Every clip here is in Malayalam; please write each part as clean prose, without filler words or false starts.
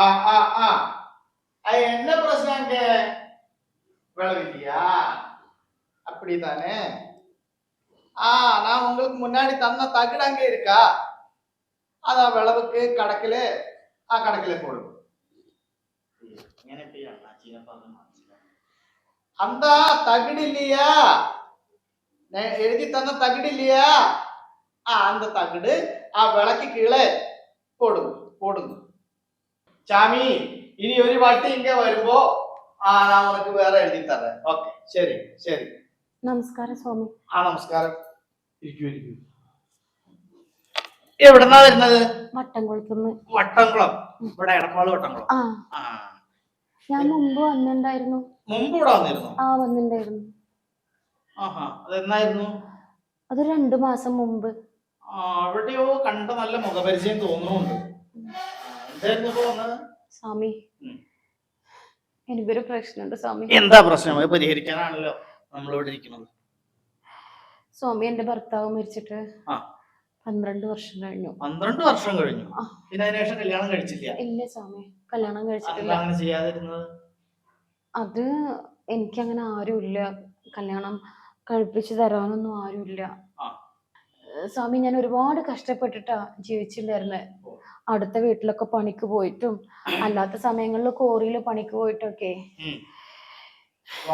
ஆ ஆ ஆ அது என்ன பிரச்சனைங்க விளைவில்லையா அப்படிதானே நான் உங்களுக்கு முன்னாடி தந்த தகுடு அங்கே இருக்கா அதான் விளவுக்கு கடக்கல கடக்கல போடுங்க அந்த தகுடு இல்லையா எழுதி தந்த தகுடு இல்லையா அந்த தகுடு விளக்கு கீழே போடுங்க போடுங்க சாமி ഇനി ഒരു വട്ടം ഇങ്ങ വരുമ്പോ ഞാൻ ഉനക്ക് വേറെ എഴുതി തരാം ഓക്കെ ശരി ശരി നമസ്കാരം സ്വാമി. നമസ്കാരം ഇരിക്കൂ ഇരിക്കൂ എവിടെന്നാ വരുന്നത് വട്ടംകുളത്തുനിന്ന്. വട്ടംകുളം ഇവിടെ എടപ്പാള് വട്ടംകുളം ഞാൻ മുമ്പ് വന്നിട്ടുണ്ടായിരുന്നു. മുമ്പ് ഇവിടെ വന്നിരുന്നു വന്നിട്ടുണ്ടായിരുന്നു. അതെന്നായിരുന്നു അത് 2 മാസം മുമ്പ്. എവിടെയോ കണ്ട നല്ല മുഖപരിചയം തോന്നുന്നുണ്ട്. എന്തായിരുന്നു ഇപ്പൊ വന്നത് സ്വാമി? എനിക്കൊരു പ്രശ്നമുണ്ട് സ്വാമി. എന്താ പ്രശ്നം? പരിഹരിക്കാനാണല്ലോ നമ്മളിവിടെ ഇരിക്കുന്നത്. സ്വാമി, എന്റെ ഭർത്താവ് മരിച്ചിട്ട് 12 വർഷം കഴിഞ്ഞു. 12 വർഷം കഴിഞ്ഞു? പിന്നെ അതിനുശേഷം കല്യാണം കഴിച്ചില്ല? ഇല്ല സ്വാമി, കല്യാണം കഴിച്ചിട്ടില്ല. അങ്ങനെ ചെയ്യാതിരുന്നത്? അത് എനിക്കങ്ങനെ ആരുമില്ല, കല്യാണം കഴിപ്പിച്ചു തരാനൊന്നും ആരുമില്ല സ്വാമി. ഞാൻ ഒരുപാട് കഷ്ടപ്പെട്ടിട്ടാ ജീവിച്ചിട്ടുണ്ടായിരുന്നെ. അടുത്ത വീട്ടിലൊക്കെ പണിക്ക് പോയിട്ടും അല്ലാത്ത സമയങ്ങളിൽ കോറിയിൽ പണിക്ക് പോയിട്ടൊക്കെ.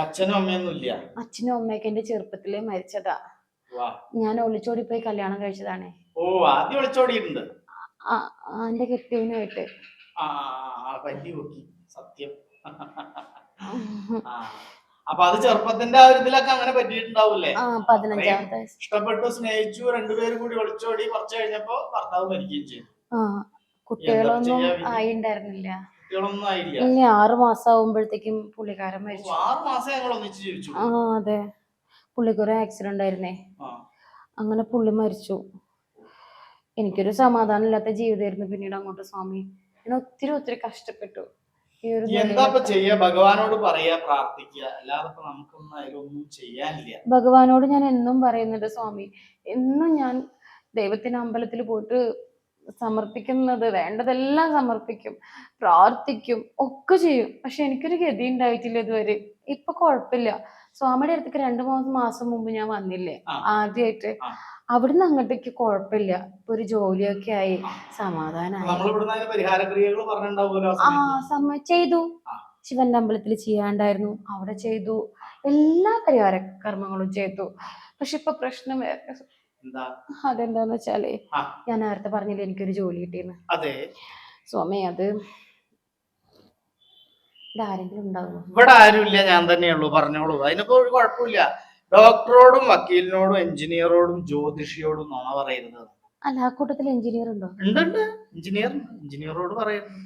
അച്ഛനും അമ്മയൊന്നുമില്ല? അച്ഛനും അമ്മയൊക്കെ എന്റെ ചെറുപ്പത്തിലേ മരിച്ചതാ. ഞാൻ ഒളിച്ചോടി പോയി കല്യാണം കഴിച്ചതാണ്. ആദ്യം ഒളിച്ചോടിയിട്ടുണ്ട്? എന്റെ കെട്ടിയവനുമായിട്ട്. സത്യം. അപ്പൊ അത് ചെറുപ്പത്തിന്റെ ഇതിലൊക്കെ അങ്ങനെ പറ്റിയിട്ടുണ്ടാവൂലേ? 15ാമത്തെ ഇഷ്ടപ്പെട്ടു, സ്നേഹിച്ചു, രണ്ടുപേരും കൂടി ഒളിച്ചോടി. കുറച്ച് കഴിഞ്ഞപ്പോ ഭർത്താവ് മരിക്കുകയും ചെയ്തു. കുട്ടികളൊന്നും ആയിണ്ടായിരുന്നില്ല. കുട്ടികളൊന്നും ആയില്ല? ഇല്ല, 6 മാസം ആവുമ്പോഴത്തേക്കും പുള്ളിക്കാരൻ മരിച്ചു. 6 മാസം ഞങ്ങൾ ഒന്നിച്ച് ജീവിച്ചു? അതെ, പുള്ളിക്കൊരു ആക്സിഡന്റ് ആയിരുന്നേ. അങ്ങനെ പുള്ളി മരിച്ചു. എനിക്കൊരു സമാധാനം ഇല്ലാത്ത ജീവിതമായിരുന്നു പിന്നീട് അങ്ങോട്ട് സ്വാമി. ഞാൻ ഒത്തിരി ഒത്തിരി കഷ്ടപ്പെട്ടു. എന്താ ചെയ്യാ? ഭഗവാനോട് പറയാ, പ്രാർത്ഥിക്കുക, അല്ലാതെ നമുക്കൊന്നും അതിലൊന്നും ചെയ്യാനില്ല. ഭഗവാനോട് ഞാൻ എന്നും പറയുന്നുണ്ട് സ്വാമി. എന്നും ഞാൻ ദൈവത്തിന്റെ അമ്പലത്തിൽ പോയിട്ട് സമർപ്പിക്കുന്നത് വേണ്ടതെല്ലാം സമർപ്പിക്കും, പ്രാർത്ഥിക്കും, ഒക്കെ ചെയ്യും. പക്ഷെ എനിക്കൊരു ഗതി ഉണ്ടായിട്ടില്ല ഇതുവരെ. ഇപ്പൊ കുഴപ്പമില്ല. സ്വാമിയുടെ അടുത്തേക്ക് 2-3 മാസം മുമ്പ് ഞാൻ വന്നില്ലേ ആദ്യമായിട്ട്, അവിടുന്ന് അങ്ങോട്ടേക്ക് കുഴപ്പമില്ല. ഇപ്പൊ ഒരു ജോലിയൊക്കെ ആയി, സമാധാനമായി. ചെയ്തു. ശിവന്റെ അമ്പലത്തിൽ ചെയ്യാണ്ടായിരുന്നു, അവിടെ ചെയ്തു. എല്ലാ പരിഹാര കർമ്മങ്ങളും ചെയ്തു. പക്ഷെ ഇപ്പൊ പ്രശ്നം വേറെ. അതെന്താന്ന് വെച്ചാലേ, ഞാൻ നേരത്തെ പറഞ്ഞില്ലേ എനിക്കൊരു ജോലി കിട്ടിയെന്ന്. സ്വാമി, അത് ആരെങ്കിലും ഉണ്ടാവുമോ? ഇവിടെ ആരുമില്ല, ഞാൻ തന്നെയുള്ളൂ. പറഞ്ഞോളൂ, അതിനൊക്കെ ഒരു കുഴപ്പമില്ല. ഡോക്ടറോടും വക്കീലിനോടും എഞ്ചിനീയറോടും ജ്യോതിഷിയോടും നുണ പറയുന്നത്. അല്ല, ആ കൂട്ടത്തിൽ എഞ്ചിനീയർ ഉണ്ടോ? ഉണ്ട്, എഞ്ചിനീയറോട് പറയുന്നു.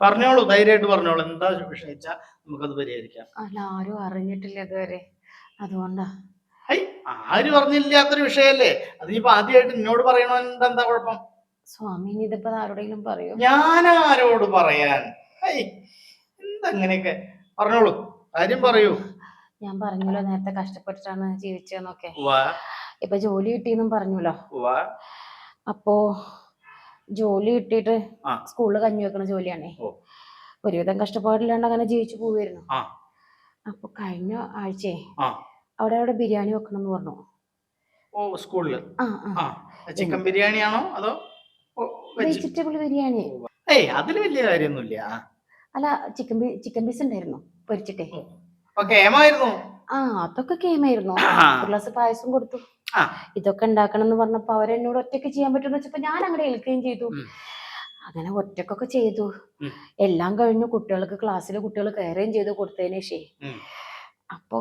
പറഞ്ഞോളൂ, ധൈര്യമായിട്ട് പറഞ്ഞോളൂ. എന്താ വിഷയിച്ചാ നമുക്കത് പരിഹരിക്കാം. അല്ല, ആരും അറിഞ്ഞിട്ടില്ല ഇതുവരെ, അതുകൊണ്ടാ. ആരും അറിഞ്ഞില്ലാത്തൊരു വിഷയല്ലേ അത്. ഇനിയിപ്പോ ആദ്യമായിട്ട് എന്നോട് പറയണോ? എന്താ കുഴപ്പം സ്വാമി? ഇതിപ്പോ ആരോടെങ്കിലും പറയൂ? ഞാൻ ആരോട് പറയാൻ? എന്തങ്ങനെയൊക്കെ? പറഞ്ഞോളൂ, കാര്യം പറയൂ. ഞാൻ പറഞ്ഞല്ലോ നേരത്തെ കഷ്ടപ്പെട്ടിട്ടാണ് ജീവിച്ചതെന്നൊക്കെ. ഇപ്പൊ ജോലി കിട്ടിയെന്നും പറഞ്ഞല്ലോ. അപ്പോ ജോലി കിട്ടിയിട്ട് സ്കൂളിൽ കഞ്ഞി വെക്കണ ജോലിയാണേ. ഒരുവിധം കഷ്ടപ്പാടില്ലാണ്ട് അങ്ങനെ ജീവിച്ചു പോവായിരുന്നു. അപ്പൊ കഴിഞ്ഞ ആഴ്ചയെ അവിടെ ബിരിയാണി വെക്കണം എന്ന് പറഞ്ഞു. സ്കൂളില് ചിക്കൻ ബിരിയാണിയാണോ അതോ വെജിറ്റബിൾ ബിരിയാണി? അതില് വലിയ കാര്യമൊന്നുമില്ല. അല്ല, ചിക്കൻ പീസ് ഉണ്ടായിരുന്നു പൊരിച്ചിട്ടേ. അതൊക്കെ കേമായിരുന്നു. ഒരു ഗ്ലാസ് പായസം കൊടുത്തു. ഇതൊക്കെ ഉണ്ടാക്കണം എന്ന് പറഞ്ഞപ്പോ അവരെന്നോട് ഒറ്റയ്ക്ക് ചെയ്യാൻ പറ്റുമെന്ന് വെച്ചപ്പോ ഞാൻ അങ്ങനെ ഏൽക്കുകയും ചെയ്തു. അങ്ങനെ ഒറ്റക്കൊക്കെ ചെയ്തു. എല്ലാം കഴിഞ്ഞു. ക്ലാസ്സിലെ കുട്ടികൾ കയറുകയും ചെയ്തു കൊടുത്തതിന് ശേഷം. അപ്പൊ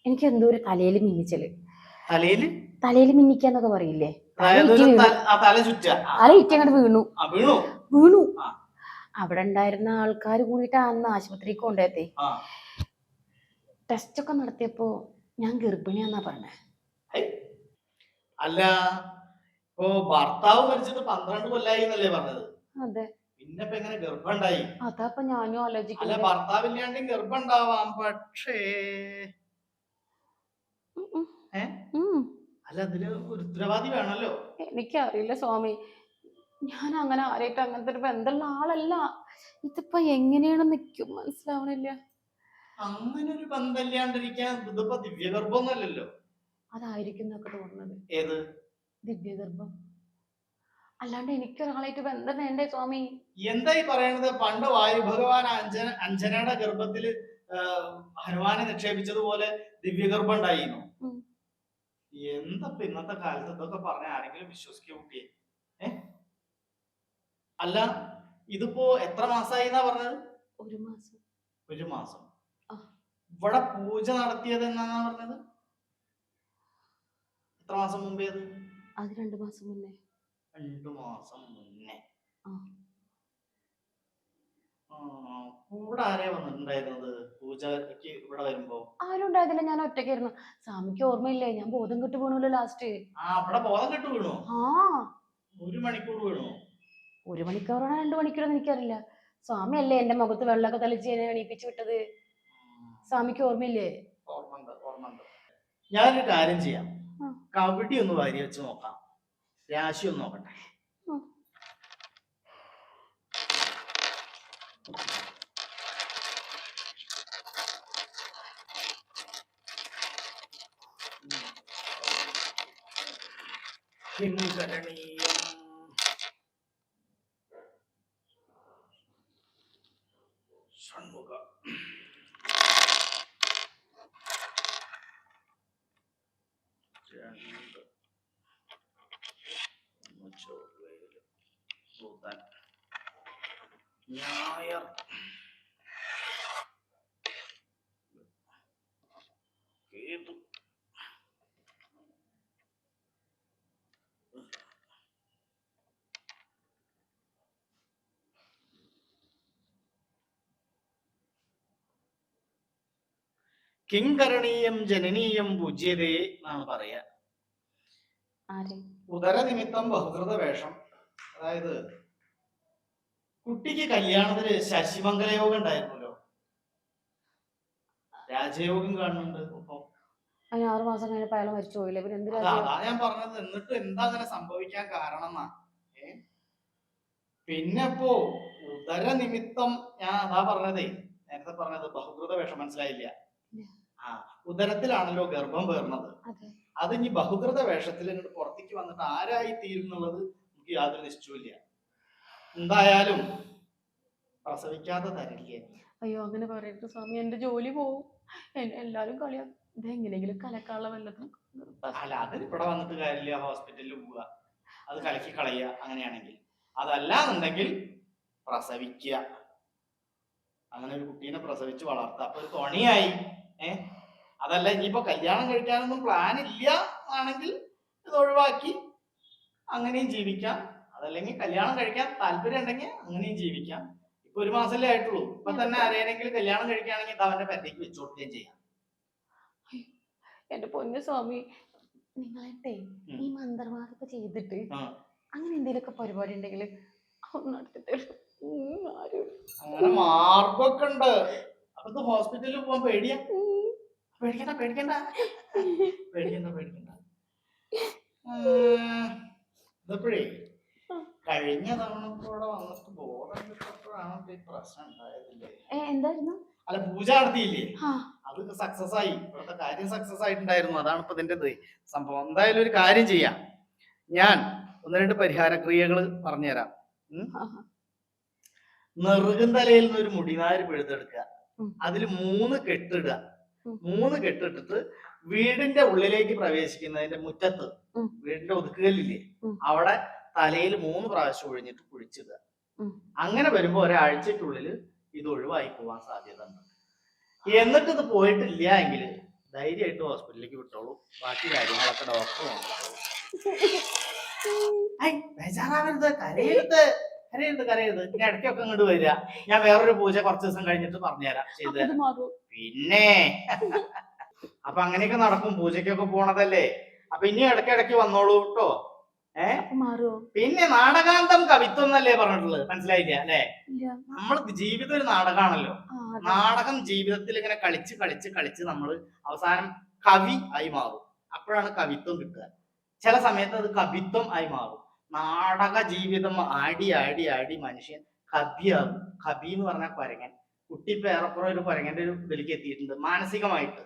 എനിക്ക് എന്തോ ഒരു തലയിൽ മിന്നിച്ചല്. തലയിൽ മിന്നിക്കാന്നൊക്കെ പറയില്ലേ, തല ഇറ്റങ്ങോട്ട് വീണു. അവിടെ ഉണ്ടായിരുന്ന ആൾക്കാർ കൂടിയിട്ട് അന്ന് ആശുപത്രിക്ക് കൊണ്ടുപോയതേ. ടെസ്റ്റ് ഒക്കെ നടത്തിയപ്പോ ഞാൻ ഗർഭിണിയാന്നാ പറഞ്ഞേ. അല്ല, ഇപ്പൊ ഭർത്താവ് മരിച്ചിട്ട് 12 കൊല്ലായി എന്നല്ലേ പറഞ്ഞത്? അതെ. പിന്നെ എങ്ങനെ ഗർഭം ഉണ്ടായി? അതാപ്പൊ ഞാനും ആലോചിക്കുന്നത്. അല്ല, ഭർത്താവില്ലാണ്ടും ഗർഭം ഉണ്ടാവാം, പക്ഷേ അല്ല, അതിന് ഒരു ഉത്തരവാദി വേണല്ലോ. എനിക്കറിയില്ല സ്വാമി. ഞാൻ അങ്ങനെ ആരായിട്ട് അങ്ങനത്തെ ഒരു ബന്ധമുള്ള ആളല്ല. ഇതിപ്പോ എങ്ങനെയാണ് നിക്കും മനസ്സിലാവണില്ല. അങ്ങനെ ഒരു ബന്ധമില്ലാണ്ടിരിക്കാൻ ഇതിപ്പോ ദിവ്യഗർഭമൊന്നുമല്ലല്ലോ. അതായിരിക്കും എന്നൊക്കെ തോന്നുന്നത്. ഏത് ദിവ്യഗർഭം. അല്ലാണ്ട് എനിക്കൊരാളായിട്ട് ബന്ധം വേണ്ടേ സ്വാമി? എന്തായി പറയണത്? പണ്ട് വായു ഭഗവാൻ അഞ്ജനയുടെ ഗർഭത്തില് ഹനുമാനെ നിക്ഷേപിച്ചതുപോലെ ദിവ്യഗർഭം ഉണ്ടായിരുന്നു. എന്തപ്പ ഇന്നത്തെ കാലത്ത് ഇതൊക്കെ പറഞ്ഞ ആരെങ്കിലും വിശ്വസിക്കുക കുട്ടിയെ? അല്ല, ഇതിപ്പോ എത്ര മാസമായി എന്നാ പറഞ്ഞത്? 1 മാസം. 1 മാസം. ഇവിടെ പൂജ നടത്തിയത് എന്നാന്നാ പറഞ്ഞത്? എത്ര മാസം മുമ്പേ? അത് 2 മാസം മുന്നേ. 2 മാസം മുന്നേ. കൂടെ ആരെയാ വന്നിട്ടുണ്ടായിരുന്നത് പൂജക്ക് ഇവിടെ വരുമ്പോ? ആരും ഉണ്ടായിരുന്നില്ല, ഞാൻ ഒറ്റയ്ക്കായിരുന്നു. സ്വാമിക്ക് ഓർമ്മയില്ലേ, ഞാൻ ബോധം കെട്ട് വീണല്ലോ ലാസ്റ്റ്. അവിടെ ബോധം കെട്ട് വീണോ? 1 മണിക്കൂർ വീണോ? 1 മണിക്കൂറാണോ 2 മണിക്കൂറോ എനിക്കറിയില്ല. സ്വാമി അല്ലേ എന്റെ മുഖത്ത് വെള്ളമൊക്കെ തളിച്ച് എന്നെ എണീപ്പിച്ചു വിട്ടത്. സ്വാമിക്ക് ഓർമ്മയില്ലേ? ഓർമ്മണ്ട്. ഞാനൊരു കാര്യം ചെയ്യാം, കബഡി ഒന്ന് വാരി വെച്ച് നോക്കാം, രാശി ഒന്ന് നോക്കട്ടെ. ഷൺമുഖ ഞായർ കേതു കിങ്കരണീയം ജനനീയം പൂജ്യതേ എന്നാണ് പറയാ. ഉദരനിമിത്തം ബഹുകൃത വേഷം. അതായത് കുട്ടിക്ക് കല്യാണത്തിന് ശശിമംഗല യോഗം ഉണ്ടായിരുന്നല്ലോ, രാജയോഗം കാണുന്നുണ്ട്. ഇപ്പൊ 6 മാസം കഴിഞ്ഞപ്പോ അയാൾ മരിച്ചു പോയില്ലേ, പിന്നെ എന്തിനാ? അതാ ഞാൻ പറഞ്ഞത്. എന്നിട്ട് എന്താ അങ്ങനെ സംഭവിക്കാൻ കാരണം എന്നാ. പിന്നെ ഇപ്പോ ഉദരനിമിത്തം ഞാൻ അതാ പറഞ്ഞതേ, നേരത്തെ പറഞ്ഞത് ബഹുകൃത വേഷം. മനസ്സിലായില്ല? ഉദരത്തിലാണല്ലോ ഗർഭം പേർന്നത്. അത് ഇനി ബഹുകൃത വേഷത്തിൽ ഇങ്ങോട്ട് പുറത്തേക്ക് വന്നിട്ട് ആരായി തീരും എന്നുള്ളത് നമുക്ക് യാതൊരു നിശ്ചയമില്ല. എന്തായാലും പ്രസവിക്കാതെ തരില്ല. അയ്യോ അങ്ങനെ പറയരുത് സ്വാമി, എന്റെ ജോലി പോവും. എല്ലാരും കളിയാ ഇതെങ്ങനെങ്കിലും കലക്കാനുള്ള വല്ലതും. അല്ല, അതിന് ഇവിടെ വന്നിട്ട് കാര്യമില്ല, ഹോസ്പിറ്റലിൽ പോവുക, അത് കലക്കി കളയുക. അങ്ങനെയാണെങ്കിൽ അതല്ല എന്നുണ്ടെങ്കിൽ പ്രസവിക്കുക, അങ്ങനെ ഒരു കുട്ടീനെ പ്രസവിച്ച് വളർത്തുക. അപ്പൊ ഒരു തുണയായി. അതല്ല ഇനിയിപ്പോ കല്യാണം കഴിക്കാനൊന്നും പ്ലാൻ ഇല്ല ആണെങ്കിൽ ഇത് ഒഴിവാക്കി അങ്ങനെയും ജീവിക്കാം. അതല്ലെങ്കിൽ കല്യാണം കഴിക്കാൻ താല്പര്യം ഉണ്ടെങ്കിൽ അങ്ങനെയും ജീവിക്കാം. ഇപ്പൊ 1 മാസമല്ലേ ആയിട്ടുള്ളൂ. ഇപ്പൊ തന്നെ ആരെയെങ്കിലും കല്യാണം കഴിക്കുകയാണെങ്കിൽ ഇത് അവന്റെ പറ്റേക്ക് വെച്ചു കൊടുക്കുകയും ചെയ്യാം. എന്റെ പൊന്നു സ്വാമി, നിങ്ങളെ ഈ മന്ത്രവാദമൊക്കെ ചെയ്തിട്ട് അങ്ങനെ എന്തെങ്കിലുമൊക്കെ പരിപാടി ഉണ്ടെങ്കിൽ അങ്ങനെ മാർഗമൊക്കെ ഉണ്ട്. അപ്പൊ ഹോസ്പിറ്റലിൽ പോവാൻ പേടിയാ? പേടിക്കണ്ട പേടിക്കണ്ട പേടിക്കണ്ട പേടിക്കണ്ട. ഇതപ്പോഴേ കഴിഞ്ഞ തവണ കൂടെ വന്നിട്ട് ബോധം കിട്ടപ്പോഴാണ് ഈ പ്രശ്നം ഉണ്ടായതില്ലേ? എന്തായിരുന്നു? അല്ല, പൂജ നടത്തിയില്ലേ, അത് സക്സസ് ആയി. ഇവിടുത്തെ കാര്യം സക്സസ് ആയിട്ടുണ്ടായിരുന്നു. അതാണ് ഇപ്പൊ ഇതിന്റെ സംഭവം. എന്തായാലും ഒരു കാര്യം ചെയ്യാം, ഞാൻ 1-2 പരിഹാര ക്രിയകൾ പറഞ്ഞുതരാം. നെറുകും തലയിൽ നിന്ന് ഒരു മുടിനാര് പിഴുതെടുക്കുക, അതിൽ 3 കെട്ടിടുക. 3 കെട്ടിട്ടിട്ട് വീടിന്റെ ഉള്ളിലേക്ക് പ്രവേശിക്കുന്നതിന്റെ മുറ്റത്ത്, വീടിന്റെ ഒതുക്കുകല്ലില്ലേ, അവിടെ തലയിൽ 3 പ്രാവശ്യം ഒഴിഞ്ഞിട്ട് കുഴിച്ചിടുക. അങ്ങനെ വരുമ്പോ ഒരാഴ്ചക്കുള്ളിൽ ഇത് ഒഴിവായി പോവാൻ സാധ്യത ഉണ്ട്. എന്നിട്ട് ഇത് പോയിട്ടില്ല എങ്കിൽ ധൈര്യമായിട്ട് ഹോസ്പിറ്റലിലേക്ക് വിട്ടോളൂ. ബാക്കി കാര്യങ്ങളൊക്കെ ഡോക്ടർ നോക്കും. ബേജാറാവരുത്, കരയരുത് കരയരുത് കരയരുത്. ഇനി ഇടയ്ക്കൊക്കെ ഇങ്ങോട്ട് വരിക, ഞാൻ വേറൊരു പൂജ കുറച്ച് ദിവസം കഴിഞ്ഞിട്ട് പറഞ്ഞുതരാം, ചെയ്തു തരാം. പിന്നെ അപ്പൊ അങ്ങനെയൊക്കെ നടക്കും. പൂജക്കൊക്കെ പോണതല്ലേ, അപ്പൊ ഇനി ഇടയ്ക്കിടയ്ക്ക് വന്നോളൂ കേട്ടോ. പിന്നെ നാടകാന്തം കവിത്വം എന്നല്ലേ പറഞ്ഞിട്ടുള്ളത്, മനസ്സിലായില്ല അല്ലെ? നമ്മൾ ജീവിതം ഒരു നാടകമാണല്ലോ. നാടകം ജീവിതത്തിൽ ഇങ്ങനെ കളിച്ച് കളിച്ച് കളിച്ച് നമ്മൾ അവസാനം കവി ആയി മാറും. അപ്പോഴാണ് കവിത്വം കിട്ടുക. ചില സമയത്ത് അത് കവിത്വം ആയി മാറും. നാടക ജീവിതം ആടി ആടി ആടി മനുഷ്യൻ കബിയാകും. കബി എന്ന് പറഞ്ഞാൽ കുരങ്ങൻ. കുട്ടി ഇപ്പൊ ഏറെക്കുറെ ഒരു കുരങ്ങന്റെ ഒരു ഇതിലേക്ക് എത്തിയിട്ടുണ്ട് മാനസികമായിട്ട്,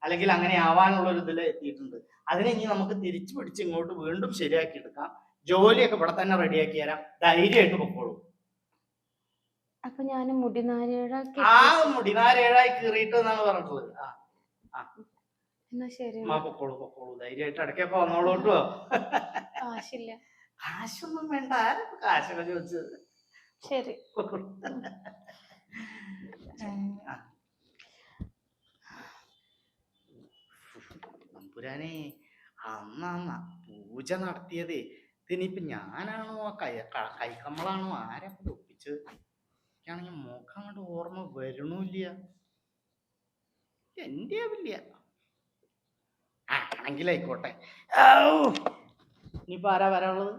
അല്ലെങ്കിൽ അങ്ങനെ ആവാനുള്ള ഒരു ഇതിൽ എത്തിയിട്ടുണ്ട്. അതിനെ ഇനി നമുക്ക് തിരിച്ചു പിടിച്ച് ഇങ്ങോട്ട് വീണ്ടും ശരിയാക്കി എടുക്കാം. ജോലിയൊക്കെ ഇവിടെ തന്നെ റെഡിയാക്കി തരാം, ധൈര്യമായിട്ട് പൊക്കോളൂ. അപ്പൊ ഞാൻ മുടിനാരിഴ ആ മുടിനാരേഴായി കീറിയിട്ട് എന്നാണ് പറഞ്ഞിട്ടുള്ളത്. എന്നാ ശരി, പൊക്കോളൂ പൊക്കോളൂ, ധൈര്യമായിട്ട് ഇടയ്ക്കൊക്കെ വന്നോളൂ കേട്ടോ. കാശില്ല. കാശൊന്നും വേണ്ട, ആരൊക്കെ കാശൊക്കെ ചോദിച്ചത്. ശരി. നമ്പുരാനെ, അന്നാ പൂജ നടത്തിയതേ, ഇതിനിപ്പോ ഞാനാണോ കൈക്കമ്മളാണോ ആരെ ഒപ്പിച്ചത്? എനിക്കാണെങ്കിൽ മുഖം അങ്ങോട്ട് ഓർമ്മ വരണമില്ല. എന്റെ ആവില്ല. ആണെങ്കിലായിക്കോട്ടെ. ഇനിയിപ്പോ ആരാ വരാനുള്ളത്?